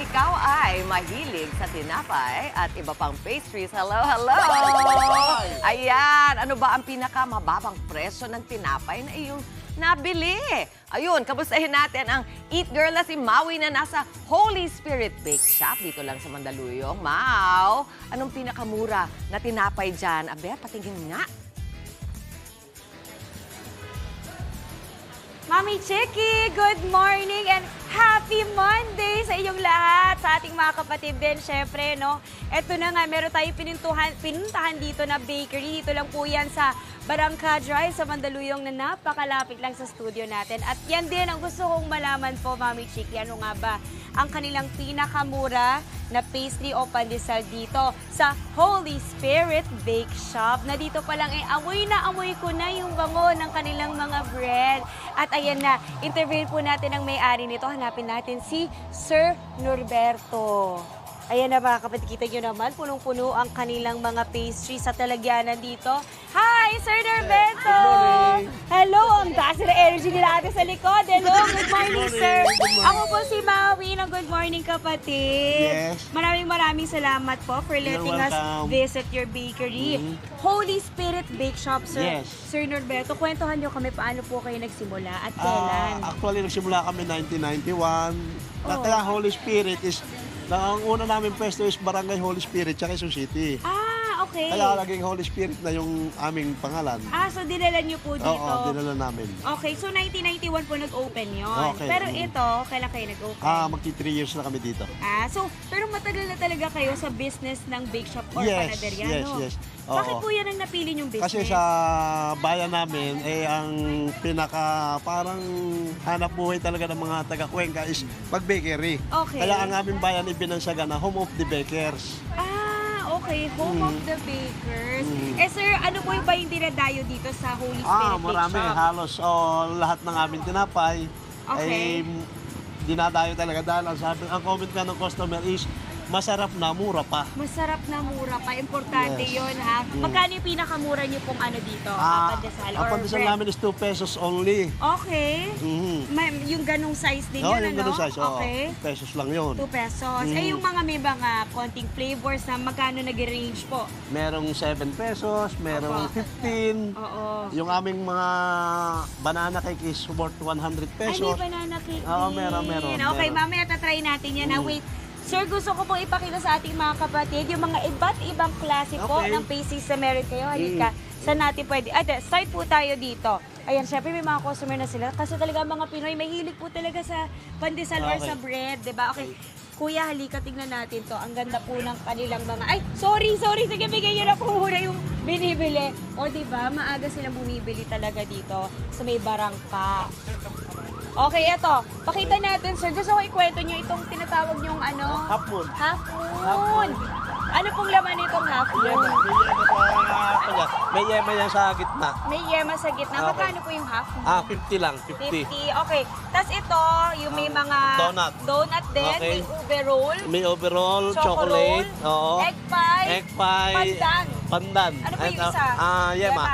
ikaw ay mahilig sa tinapay at iba pang pastries, hello, hello! Ayan, ano ba ang pinakamababang presyo ng tinapay na iyong nabili? Ayun, kamustahin natin ang Eat Girl na si Maui na nasa Holy Spirit Bake Shop dito lang sa Mandaluyong. Mau, anong pinakamura na tinapay dyan? Abe, patingin nga. Mami Chicky, good morning and happy Monday sa inyong lahat, sa ating mga kapatid din, syempre, no? Eto na nga, meron tayong pinuntahan dito na bakery. Dito lang po yan sa Barangka Drive sa Mandaluyong na napakalapit lang sa studio natin. At yan din ang gusto kong malaman po, Mami Chicky, ano nga ba ang kanilang pinakamura na pastry o pandesal dito sa Holy Spirit Bake Shop. Na dito pa lang amoy na amoy ko na yung bango ng kanilang mga bread. At ayan na, interviewin po natin ang may-ari nito. Hanapin natin si Sir Norberto. Ayan na mga kapatid, kita nyo naman, punong-puno ang kanilang mga pastry sa talagyanan dito. Hi, Sir Norberto! Good morning! Hello, ang taas na energy nila ate sa likod. Hello, good morning, Good morning. sir. Good morning. Ako po si Maui ng Good Morning Kapatid. Yes. Maraming salamat po for letting us welcome. visit your bakery. Holy Spirit Bake Shop, sir. Yes. Sir Norberto, kwentuhan nyo kami paano po kayo nagsimula at kailan? Actually, nagsimula kami 1991. Kaya Holy Spirit is, ang una namin pwesto is Barangay Holy Spirit, tsaka Quezon City. Okay. Kaya naging Holy Spirit na yung aming pangalan. So dinala nyo po dito? Oo, dinala namin. Okay, so 1991 po nag-open yon. Okay. Pero ito, kailan kayo nag-open? Magti 3 years na kami dito. Pero matagal na talaga kayo sa business ng bake shop or Yes, panaderya, yes, no? yes. Bakit Oo. po yan ang napili nyong business? Kasi sa bayan namin, ang pinaka parang hanap buhay talaga ng mga taga-Cuenca is pag-bakery. Okay. Kaya ang aming bayan ibinansagan na Home of the Bakers. Okay, Home of the Bakers. Sir, ano po ba yung dinadayo dito sa Holy Spirit Bake Marami. Shop? Halos lahat ng aming tinapay Okay. ay dinadayo talaga dahil ang comment nga ng customer is masarap na, mura pa. Masarap na mura pa. Importante Yes. yun, ha? Magkano yung pinakamura niyo pong ano dito? Pandesal Ang or pandesal bread? namin is 2 pesos only. Okay. Mhm. Yung ganong size din Oo, yun, yung ano? ganun size. Oo, Okay. 2 pesos lang yun. 2 pesos. Yung mga may mga konting flavors na magkano nag-range po? Merong 7 pesos, merong Opo. 15. Oo. Yung aming mga banana cake is worth 100 Ay, pesos. may banana cake Oo, din. meron. Okay, mamaya tatry natin yan. Wait. Sir, gusto ko pong ipakita sa ating mga kapatid yung mga iba't ibang klase po Okay. ng pastries na meron kayo. Halika, saan natin pwede? Start po tayo dito. Ayan, syempre may mga customer na sila. Kasi talaga mga Pinoy, mahilig po talaga sa pandesal or Okay. sa bread, di ba? Okay. Kuya, halika, tignan natin to. Ang ganda po ng kanilang mga... Ay, sorry. Sige, bigay nyo na po muna yung binibili. O, di ba? Maaga silang bumibili talaga dito sa may barangka. Okay, eto. Pakita natin, sir. Gusto ko ikwento nyo itong tinatawag nyong ano? Half moon. Half moon. Ano pong laman nitong half moon? May yema yan sa gitna. May yema sa gitna. Okay. Magkano po yung half moon? 50 lang, 50. 50. Okay. Tapos ito, yung may mga donut din, Okay. may ube roll, May overall, choco roll, chocolate, oo. egg pie, Egg pie, pandan. pandan. Ano pa yung isa? Yema.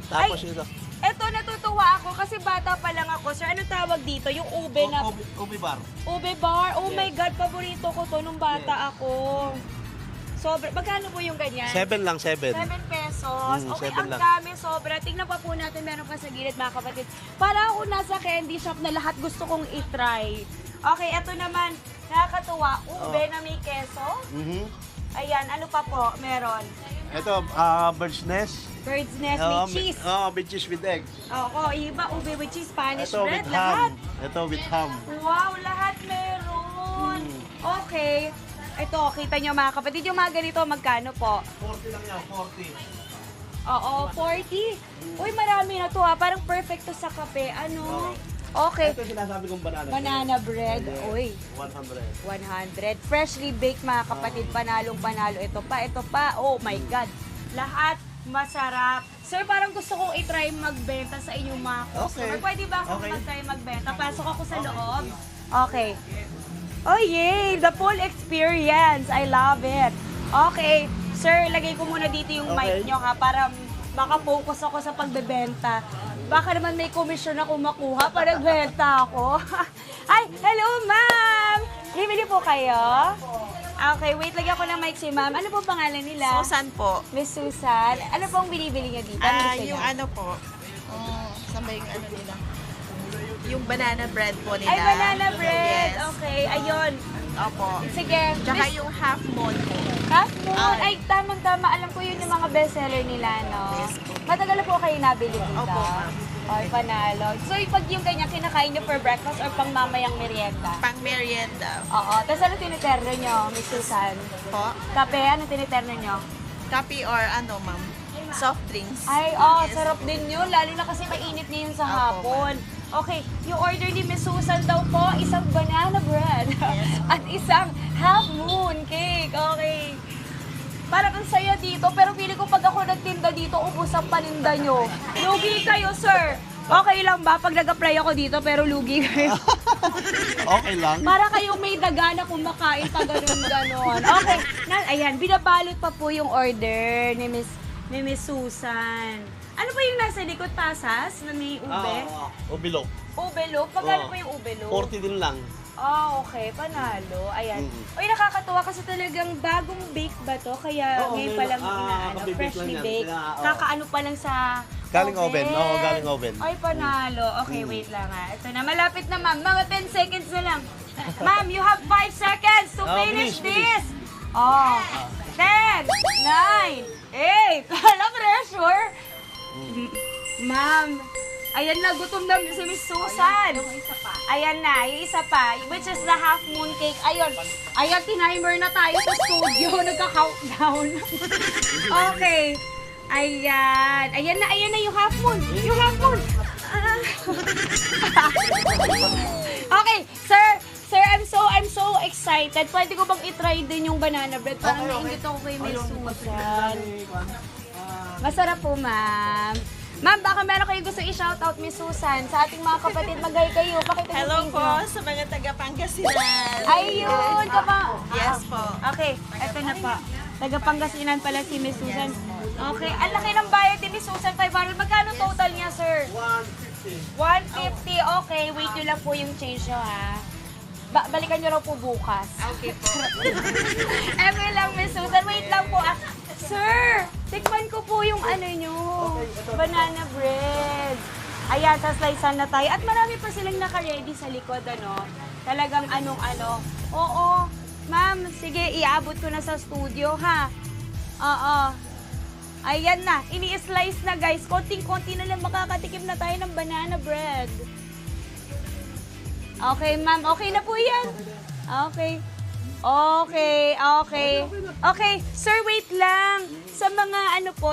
Tapos Ay, ito. Eto, natutuwa ako kasi bata pa lang ako. Sir, anong tawag dito? Yung ube na... Ubi bar. Ube bar. Oh Yes. my God, paborito ko to nung bata ako. Sobra. Magkano po yung ganyan? 7 lang, 7. 7 pesos. Okay, 7 ang lang. dami, sobra. Tingnan pa po natin, meron pa sa gilid, mga kapatid. Para ako nasa candy shop na lahat gusto kong itry. Okay, eto naman, nakakatuwa. Ube na may keso. Ayan, ano pa po meron? Ito, bird's nest. Bird's nest, may cheese. With cheese with egg. Oo, iba, ube with cheese, Spanish Ito bread, with lahat. ham. Ito with ham. Wow, lahat meron. Okay. Ito, kita nyo mga kapatid, yung mga ganito, magkano po? 40 lang yan, 40. Oo, 40. Uy, marami na to ha. Parang perfect to sa kape. Ano? Okay. Ito sinasabi kong banana. Banana bread. Yes. Uy, 100. 100. Freshly baked mga kapatid. Panalong panalo. Ito pa. Oh my God. Lahat masarap. Sir, parang gusto kong i-try magbenta sa inyong mga customer. Okay. Pwede ba akong Okay. mag-try magbenta? Pasok ako sa loob. Okay. Oh, yay! The full experience. I love it. Okay. Sir, lagay ko muna dito yung mic Okay. nyo ha para maka-focus ako sa pagbebenta. Baka naman may komisyon ako makuha para nagbenta ako. Ay, hello ma'am! Bibili po kayo? Okay, wait, lagyan ko ng mic si ma'am. Ano po pangalan nila? Susan po. Miss Susan. Ano pong binibili niya dito? Ano gusto Yung niya? ano po, saan ba yung ano nila? Yung banana bread po nila. Ay, banana bread. Yes. Okay, ayun. Opo. Sige. Tsaka Miss- yung half moon po. Half Moon. Ay, tamang-tama. Alam ko yun yung mga bestseller nila, no? Matagal na po kayo nabili dito? Opo, ma'am. Ay, panalo. So, pag yung ganyan, kinakain nyo for breakfast or pang mamayang merienda? Pang merienda Oo. Tapos ano tiniterno nyo, Miss Susan? po. Kape, ano tiniterno nyo? Coffee or ano, ma'am? Soft drinks. Ay, Yes. sarap din yun. Lalo na kasi mainit na yun sa Opo, hapon. Okay, yung order ni Miss Susan daw po, isang banana bread at isang half moon cake. Okay. Parang ang saya dito, pero pili ko pag ako nagtinda dito, ubos ang paninda nyo. Lugi kayo, sir. Okay lang ba pag nag-apply ako dito, pero lugi kayo? Okay lang. Para kayong may daga na kumakain pa ganun-ganon. Okay, ayan, binabalot pa po yung order ni Miss Susan. Ano ba yung nasa likod, pasas na may ube? Ubilok. Ube loaf? Magkano Oo. po yung ube loaf? 40 din lang. Okay. Panalo. Ayan. Mm. Uy, nakakatuwa kasi talagang bagong bake ba to? Kaya Oo, ngayon pa lang kabibake freshly lang yan. baked. Kaya, oo. Kakaano pa lang sa Galing oven. Oo, galing oven. Ay, panalo. Okay, wait lang ha. Ito na. Malapit na, ma'am. Mga 10 seconds na lang. Ma'am, you have 5 seconds to Oh, finish bilis, this. Oh. 10, 9, 8. Wala pressure. Ma'am, ayan na, gutom na si Miss Susan. Ayan na, yung isa pa, which is the half moon cake. Ayun, tinimer na tayo sa studio, nagka-countdown. Okay, ayan na yung half moon. Yung half moon. Okay, sir, I'm so excited. Pwede ko bang i-try din yung banana bread? Parang nainggit ako kay Miss Susan. Masarap po, ma'am. Ma'am, baka meron kayo gusto i-shoutout, Miss Susan, sa ating mga kapatid. Mag-hi kayo. Pakita niyo Hello thank po you. sa mga taga-Pangasinan. Ayun, Yes po. Okay, eto na po. Taga-Pangasinan pala si Miss Susan. Okay, ang laki ng bayad ni Miss Susan, 500. Magkano total niya, sir? 150. Okay, wait nyo lang po yung change nyo, ha? Balikan nyo raw po bukas. Okay po. Eme lang, Miss Susan. Wait lang po. Sir, tikman ko po yung ano nyo. Banana bread. Ayan, sa slicean na tayo. At marami pa silang naka-ready sa likod, ano. Talagang anong-ano. Oo. Ma'am, sige, iabot ko na sa studio, ha? Oo. Ayan na. Ini-slice na, guys. Konting-konti na lang makakatikim na tayo ng banana bread. Okay, ma'am. Okay na po yan. Okay. Okay, sir, wait lang. Sa mga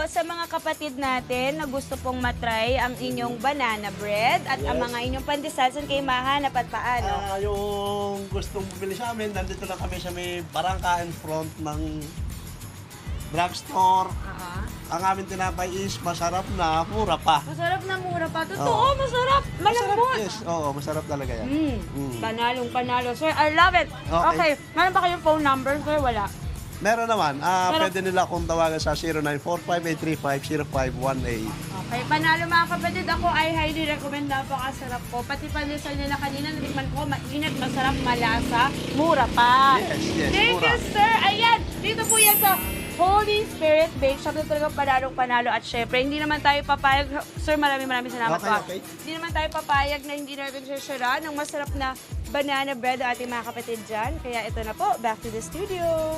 sa mga kapatid natin na gusto pong matry ang inyong banana bread at ang mga inyong pandesal, saan kayo mahanap at paano? Yung gustong bumili sa amin, nandito lang kami sa may barangka in front ng drugstore. Ang aming tinapay is masarap na, mura pa. Masarap na mura pa. Totoo, Oo. masarap. Malambot. Yes, oo, masarap talaga yan. Panalong panalo. Sir, I love it. Okay. Okay. Meron ba kayong phone number, sir? Wala. Meron naman, Pero- pwede nila akong tawagan sa 0945-835-0518. Okay, panalo mga kapatid. Ako ay highly recommend. Napakasarap po. Pati pandesal nila kanina, natikman ko, mainit, masarap, malasa, mura pa. Yes, Thank mura. you, sir. Ayan, dito po yan sa Holy Spirit Bake Shop. Ito talagang panalo. At syempre, hindi naman tayo papayag. Sir, maraming salamat po. Okay. Hindi naman tayo papayag na hindi natin sisira ng masarap na banana bread ang ating mga kapatid dyan. Kaya ito na po, back to the studio.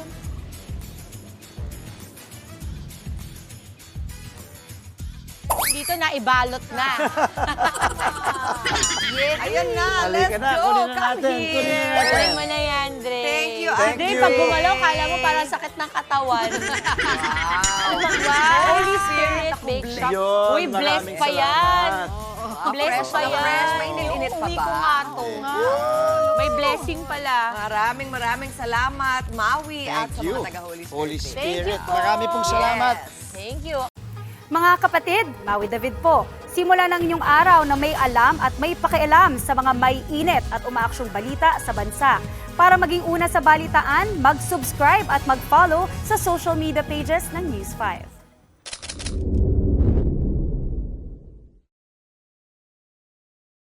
Dito na, ibalot na. Yes. Ayan na, let's Halika na, go. kunin na Come natin, kunin na here. natin. Kunin mo na yan, Dre. Thank you, Thank Andre. you. Pag gumalaw, kala mo parang sakit ng katawan. Wow. Holy Spirit Bake Shop. Yun, Uy, blessed maraming pa yan. salamat. Blessed pa yan. Fresh, mainit-init pa Uwi ba? ko nga to. May blessing pala. Maraming salamat, Maui, at Thank sa you. mga taga-Holy Spirit. Holy Thank Spirit. you po. Marami pong salamat. Yes. Thank you. Mga kapatid, Maui David po. Simula ng inyong araw na may alam at may pakialam sa mga may init at umaaksyong balita sa bansa. Para maging una sa balitaan, mag-subscribe at mag-follow sa social media pages ng News 5.